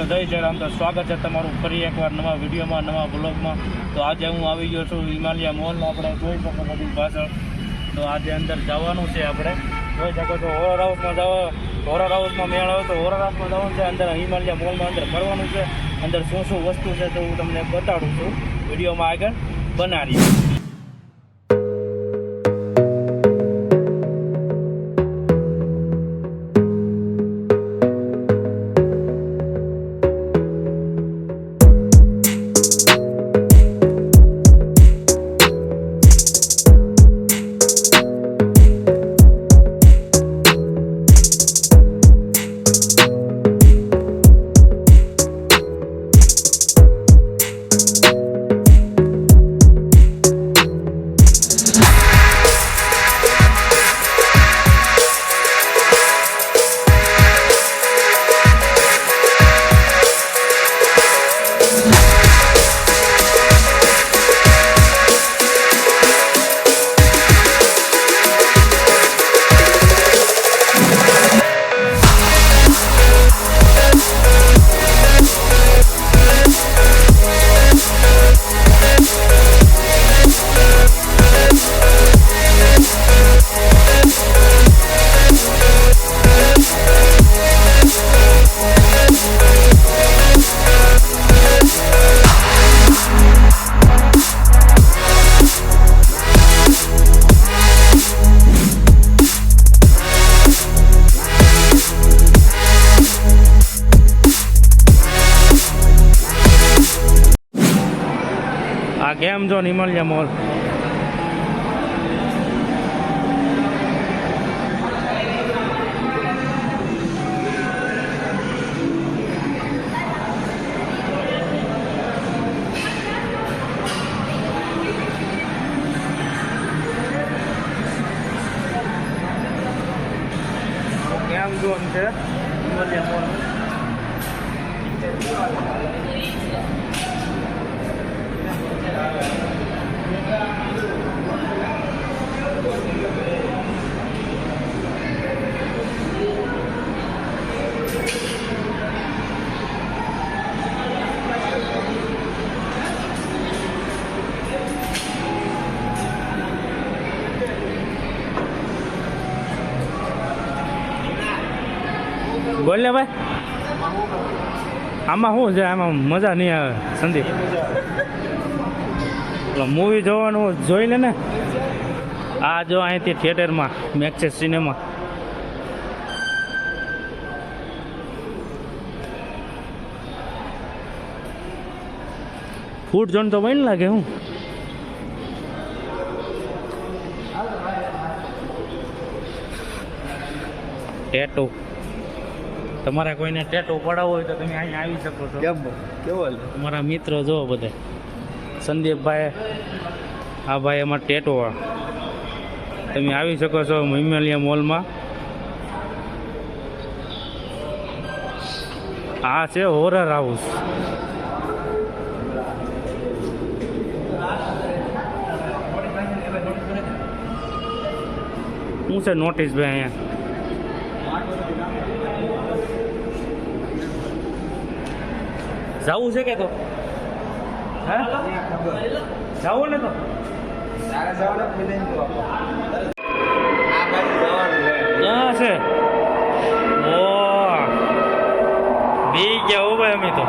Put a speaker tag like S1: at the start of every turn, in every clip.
S1: મિત્રો જય જયરામ. તો સ્વાગત છે તમારું ફરી એકવાર નવા વિડીયોમાં, નવા બ્લોગમાં. તો આજે હું આવી ગયો છું હિમાલયા મોલ. આપણે જોઈ શકો બધી પાછળ. તો આજે અંદર જવાનું છે. આપણે જોઈ શકો છો હોરર હાઉસમાં હોરર હાઉસમાં મેળ આવે તો હોરર હાઉસમાં જવાનું છે. અંદર હિમાલયા મોલમાં અંદર ફરવાનું છે. અંદર શું શું વસ્તુ છે તો હું તમને બતાડું છું. વિડીયોમાં આગળ બનાવીએ. કેમ જો હિમાલયા મોલ કેમ ઝોન છે હિમાલયા મોલ. બોલ ને ભાઈ, આમાં શું છે? આમાં મજા નહીં આવે સંદીપ. મૂવી જોવાનું જોઈ લે ને. આ જો અહીંથી થિયેટરમાં મેક્સેસ સિનેમા. ફૂડ જોન તો બની લાગે. હું ટેટુ, તમારે કોઈને ટેટો પડાવવો હોય તો તમે અહીંયા આવી શકો છો. કેવો તમારા મિત્રો જો બધા સંદીપભાઈ, આ ભાઈ અમારા ટેટો. તમે આવી શકો છો હિમાલયા મોલમાં. આ છે હોરર હાઉસ. શું છે નોટિસ ભાઈ અહીંયા? જવું છે કે તો હા જવું ને તો ક્યાં છે? ઓ બી ગયા હો ભાઈ અમે તો.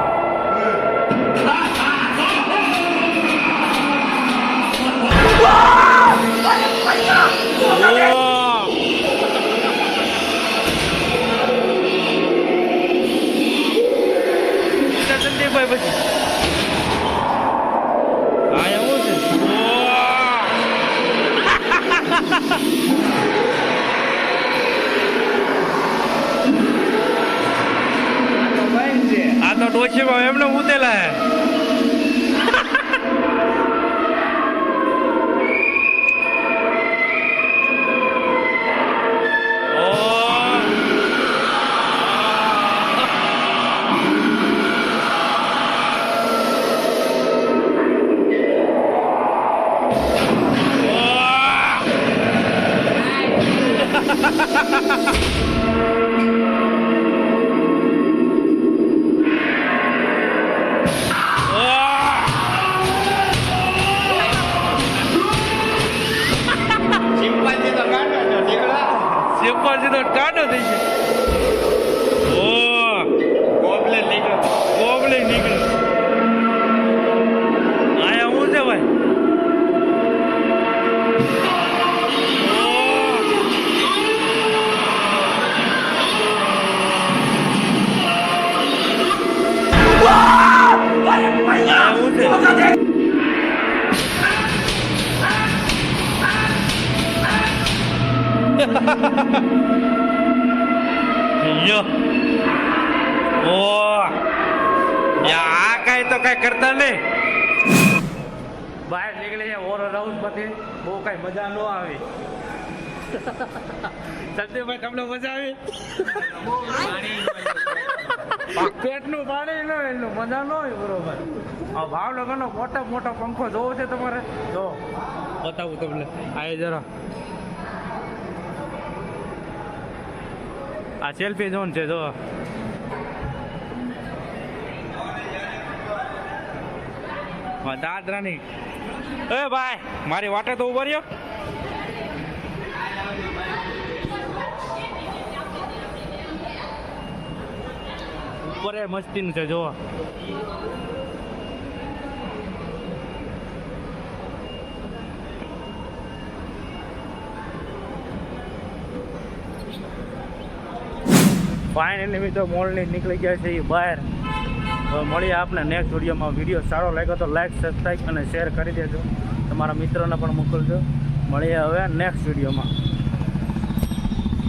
S1: સંદીપભાઈ પછી હા એવું છે. આ તો ટોચીમાં એમને ઉતેલા હે. યો ઓ આ કઈ તો કઈ કરતા નહીં. બહાર નીકળી જાય ઓરો રાઉન્ડ પછી બહુ કઈ મજા ન આવે. સંદીપભાઈ તમને મજા આવી? પેટનું પાણી ન એટલું મજા ન હોય બરોબર. આ ભાવનગરનો મોટા મોટો પંખો જોવો છે તમારે? જો બતાવું તમને આ જરા. આ સેલ્ફી ઝોન છે જો. દાદરાની એ ભાઈ મારી વાટે તો ઉભા રહ્યો. ઉપર એ મસ્તીનું છે જો. ફાઇનલી મિત્રો મોલની નીકળી ગયા છે એ બહાર. હવે મળીએ આપણે નેક્સ્ટ વિડીયોમાં. વિડીયો સારો લાગ્યો તો લાઈક, સબસ્ક્રાઈબ અને શેર કરી દેજો. તમારા મિત્રોને પણ મોકલજો. મળીએ હવે નેક્સ્ટ વિડીયોમાં.